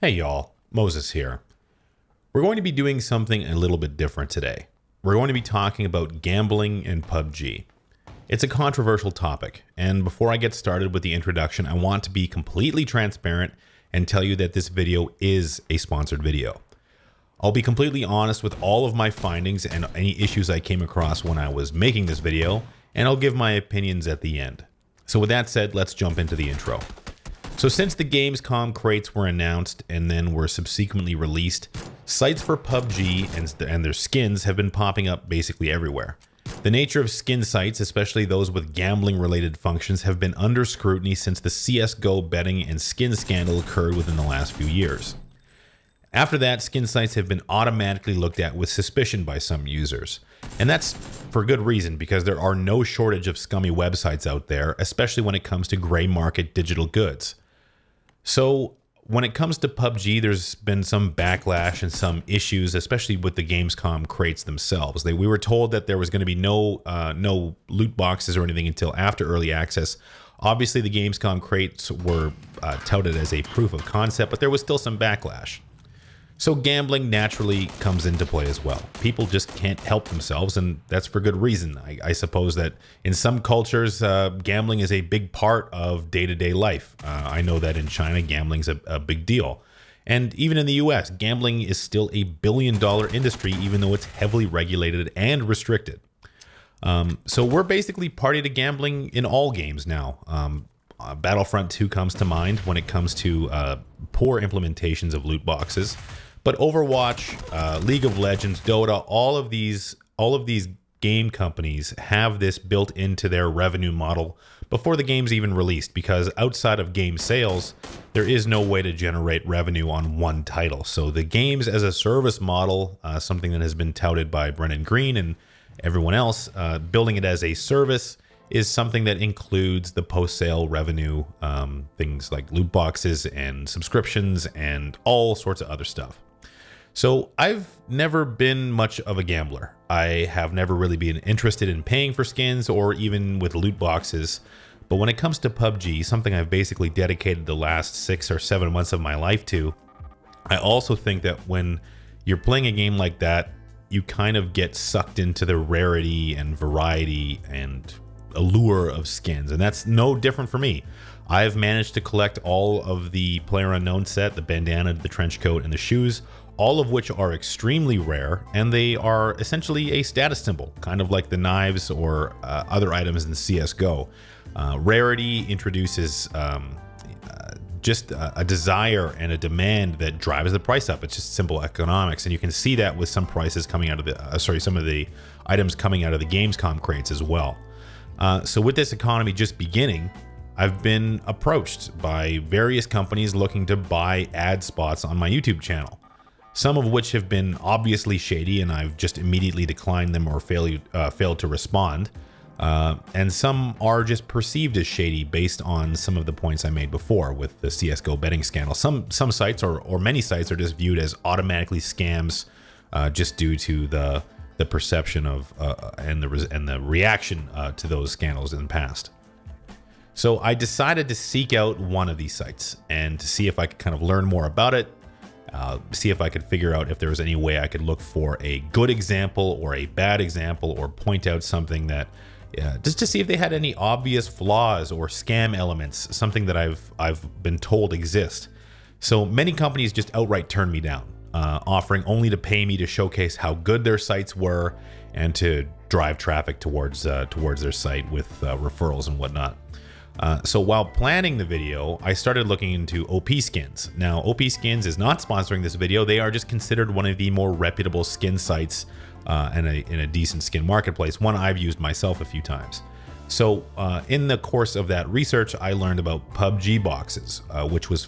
Hey y'all, Moses here. We're going to be doing something a little bit different today. We're going to be talking about gambling in PUBG. It's a controversial topic, and before I get started with the introduction, I want to be completely transparent and tell you that this video is a sponsored video. I'll be completely honest with all of my findings and any issues I came across when I was making this video, and I'll give my opinions at the end. So with that said, let's jump into the intro. So since the Gamescom crates were announced and then were subsequently released, sites for PUBG and their skins have been popping up basically everywhere. The nature of skin sites, especially those with gambling related functions, have been under scrutiny since the CSGO betting and skin scandal occurred within the last few years. After that, skin sites have been automatically looked at with suspicion by some users. And that's for good reason, because there are no shortage of scummy websites out there, especially when it comes to gray market digital goods. So when it comes to PUBG, there's been some backlash and some issues, especially with the Gamescom crates themselves. We were told that there was going to be no loot boxes or anything until after early access. Obviously, the Gamescom crates were touted as a proof of concept, but there was still some backlash. So gambling naturally comes into play as well. People just can't help themselves, and that's for good reason. I suppose that in some cultures, gambling is a big part of day-to-day life. I know that in China, gambling's a big deal. And even in the US, gambling is still a billion-dollar industry, even though it's heavily regulated and restricted. So we're basically party to gambling in all games now. Battlefront 2 comes to mind when it comes to poor implementations of loot boxes. But Overwatch, League of Legends, Dota, all of these game companies have this built into their revenue model before the game's even released, because outside of game sales, there is no way to generate revenue on one title. So the games as a service model, something that has been touted by Brennan Green and everyone else, building it as a service is something that includes the post-sale revenue, things like loot boxes and subscriptions and all sorts of other stuff. So I've never been much of a gambler. I have never really been interested in paying for skins or even with loot boxes. But when it comes to PUBG, something I've basically dedicated the last 6 or 7 months of my life to, I also think that when you're playing a game like that, you kind of get sucked into the rarity and variety and allure of skins, and that's no different for me. I've managed to collect all of the PlayerUnknown set, the bandana, the trench coat, and the shoes, all of which are extremely rare, and they are essentially a status symbol, kind of like the knives or other items in CSGO. Rarity introduces just a desire and a demand that drives the price up. It's just simple economics, and you can see that with some prices coming out of the some of the items coming out of the Gamescom crates as well. So with this economy just beginning, I've been approached by various companies looking to buy ad spots on my YouTube channel, some of which have been obviously shady, and I've just immediately declined them or failed to respond. And some are just perceived as shady based on some of the points I made before with the CSGO betting scandal. Some sites or many sites are just viewed as automatically scams, just due to the perception of and the reaction to those scandals in the past. So I decided to seek out one of these sites and to see if I could kind of learn more about it, see if I could figure out if there was any way I could look for a good example or a bad example, or point out something that just to see if they had any obvious flaws or scam elements, something that I've been told exist. So many companies just outright turned me down, offering only to pay me to showcase how good their sites were and to drive traffic towards their site with referrals and whatnot. So while planning the video, I started looking into OP Skins. Now, OP Skins is not sponsoring this video. They are just considered one of the more reputable skin sites in a decent skin marketplace, one I've used myself a few times. So in the course of that research, I learned about PUBG Boxes, which was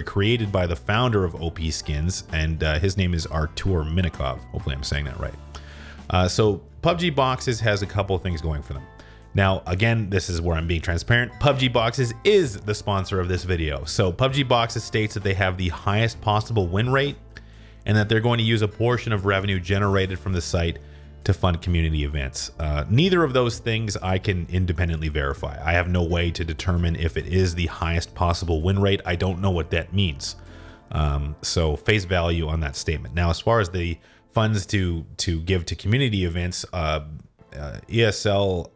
created by the founder of OP Skins, and his name is Artur Minikov. Hopefully I'm saying that right. So PUBG Boxes has a couple of things going for them. Now, again, this is where I'm being transparent. PUBG Boxes is the sponsor of this video. So PUBG Boxes states that they have the highest possible win rate and that they're going to use a portion of revenue generated from the site to fund community events. Neither of those things I can independently verify. I have no way to determine if it is the highest possible win rate. I don't know what that means. So face value on that statement. Now, as far as the funds to give to community events, ESL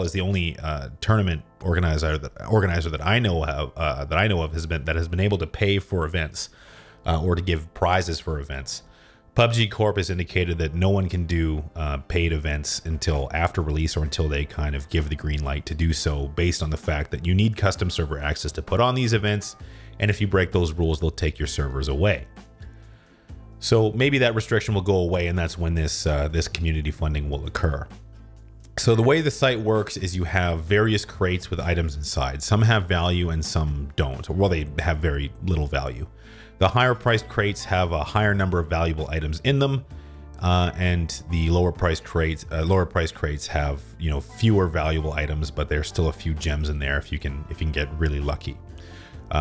is the only tournament organizer that I know of has been able to pay for events or to give prizes for events. PUBG Corp has indicated that no one can do paid events until after release or until they kind of give the green light to do so, based on the fact that you need custom server access to put on these events, and if you break those rules, they'll take your servers away. So maybe that restriction will go away, and that's when this community funding will occur. So the way the site works is you have various crates with items inside. Some have value and some don't, or well, they have very little value. The higher priced crates have a higher number of valuable items in them, and the lower priced crates have, you know, fewer valuable items, but there's still a few gems in there if you can get really lucky.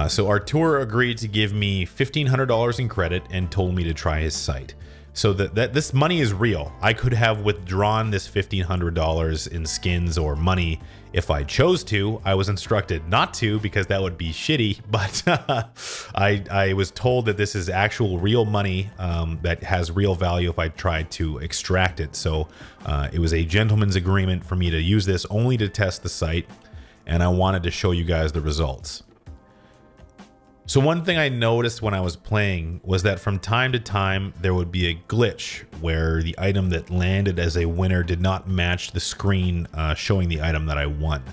So Artur agreed to give me $1,500 in credit and told me to try his site. So that this money is real. I could have withdrawn this $1,500 in skins or money if I chose to. I was instructed not to because that would be shitty, but I was told that this is actual real money that has real value if I tried to extract it. So it was a gentleman's agreement for me to use this only to test the site, and I wanted to show you guys the results. So one thing I noticed when I was playing was that from time to time there would be a glitch where the item that landed as a winner did not match the screen showing the item that I won.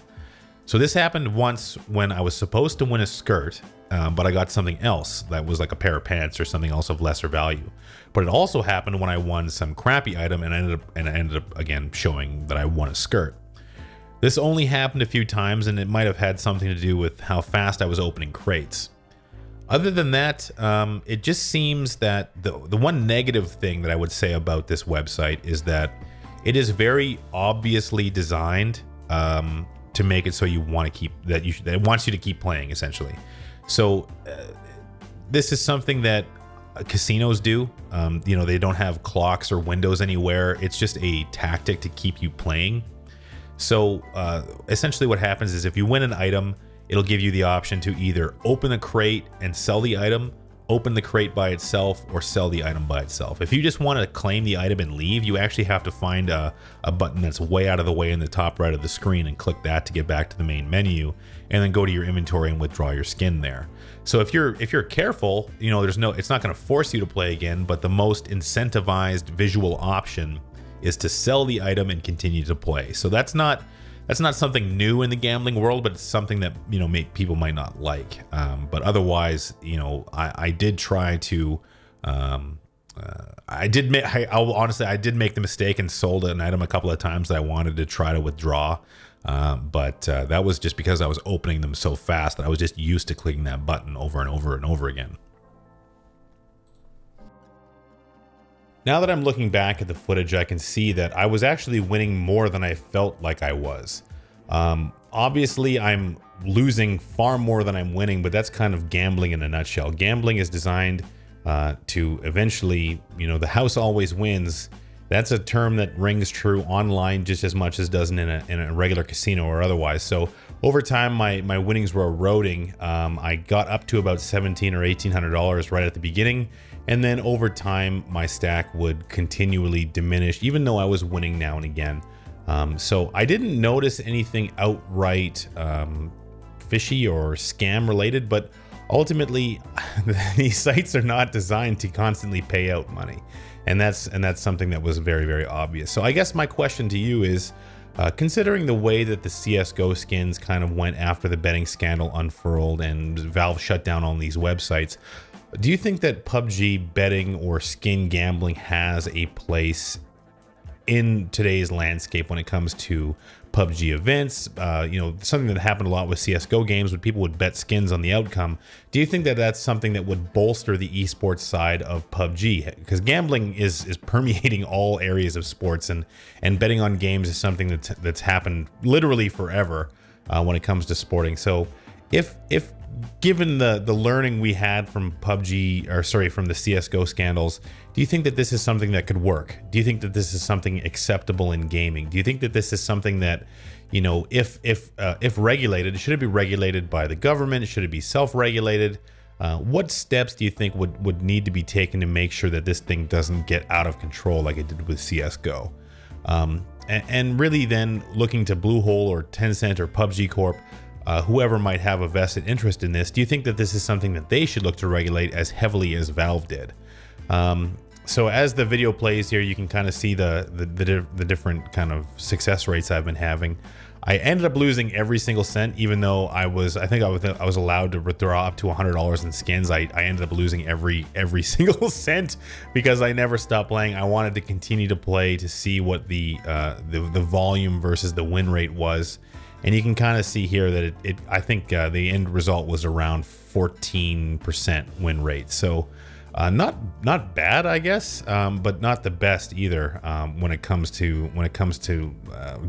So this happened once when I was supposed to win a skirt, but I got something else that was like a pair of pants or something else of lesser value. But it also happened when I won some crappy item and I ended up again showing that I won a skirt. This only happened a few times, and it might have had something to do with how fast I was opening crates. Other than that, it just seems that the one negative thing that I would say about this website is that it is very obviously designed to make it so you want to keep that it wants you to keep playing, essentially. So this is something that casinos do. You know, they don't have clocks or windows anywhere. It's just a tactic to keep you playing. So essentially what happens is if you win an item, it'll give you the option to either open a crate and sell the item, open the crate by itself, or sell the item by itself. If you just want to claim the item and leave, you actually have to find a button that's way out of the way in the top right of the screen and click that to get back to the main menu, and then go to your inventory and withdraw your skin there. So if you're careful, you know, it's not going to force you to play again, but the most incentivized visual option is to sell the item and continue to play. So that's not something new in the gambling world, but it's something that, you know, people might not like. But otherwise, you know, I did try to, I did make the mistake and sold an item a couple of times that I wanted to try to withdraw. But that was just because I was opening them so fast that I was just used to clicking that button over and over and over again. Now that I'm looking back at the footage, I can see that I was actually winning more than I felt like I was. Obviously, I'm losing far more than I'm winning, but that's kind of gambling in a nutshell. Gambling is designed to eventually, you know, the house always wins. That's a term that rings true online just as much as does in a regular casino or otherwise. So over time, my winnings were eroding. I got up to about $1,700 or $1,800 right at the beginning. And then over time, my stack would continually diminish, even though I was winning now and again. So I didn't notice anything outright fishy or scam related, but ultimately, these sites are not designed to constantly pay out money. And that's something that was very, very obvious. So I guess my question to you is, considering the way that the CSGO skins kind of went after the betting scandal unfurled and Valve shut down on these websites, do you think that PUBG betting or skin gambling has a place in today's landscape when it comes to PUBG events? You know, something that happened a lot with CSGO games when people would bet skins on the outcome. Do you think that that's something that would bolster the esports side of PUBG? Because gambling is permeating all areas of sports, and betting on games is something that's happened literally forever when it comes to sporting. So if given the learning we had from PUBG, or sorry, from the CSGO scandals, do you think that this is something that could work? Do you think that this is something acceptable in gaming? Do you think that this is something that, you know, if regulated, should it be regulated by the government? Should it be self-regulated? What steps do you think would need to be taken to make sure that this thing doesn't get out of control like it did with CSGO? And really then looking to Bluehole or Tencent or PUBG Corp, whoever might have a vested interest in this, do you think that this is something that they should look to regulate as heavily as Valve did? So as the video plays here, you can kind of see the different kind of success rates I've been having. I ended up losing every single cent, even though I think I was allowed to withdraw up to $100 in skins. I ended up losing every single cent because I never stopped playing. I wanted to continue to play to see what the volume versus the win rate was, and you can kind of see here that I think the end result was around 14% win rate. So not bad, I guess, but not the best either. When it comes to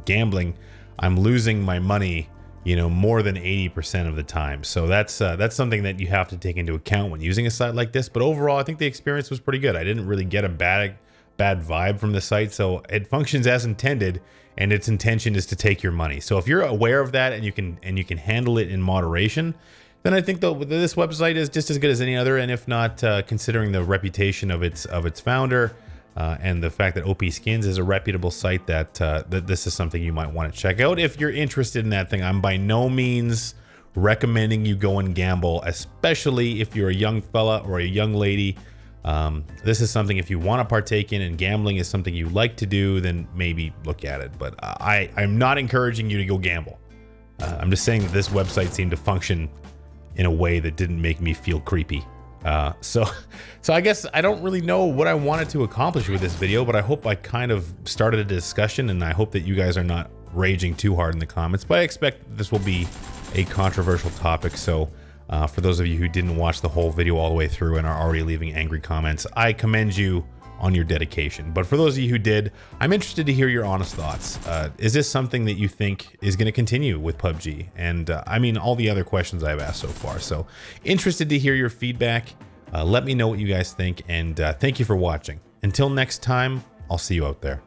gambling, I'm losing my money, you know, more than 80% of the time. So that's something that you have to take into account when using a site like this. But overall, I think the experience was pretty good. I didn't really get a bad vibe from the site. So it functions as intended, and its intention is to take your money. So if you're aware of that and you can handle it in moderation, then I think this website is just as good as any other. And if not, considering the reputation of its founder, and the fact that OP Skins is a reputable site, that this is something you might want to check out if you're interested in that thing. I'm by no means recommending you go and gamble, especially if you're a young fella or a young lady. This is something if you want to partake in, and gambling is something you like to do, then maybe look at it. But I'm not encouraging you to go gamble. I'm just saying that this website seemed to function in a way that didn't make me feel creepy. So I guess I don't really know what I wanted to accomplish with this video, but I hope I kind of started a discussion, and I hope that you guys are not raging too hard in the comments. But I expect this will be a controversial topic. So for those of you who didn't watch the whole video all the way through and are already leaving angry comments, I commend you on your dedication. But for those of you who did, I'm interested to hear your honest thoughts. Is this something that you think is going to continue with PUBG? And I mean, all the other questions I've asked so far. So interested to hear your feedback. Let me know what you guys think, and thank you for watching. Until next time, I'll see you out there.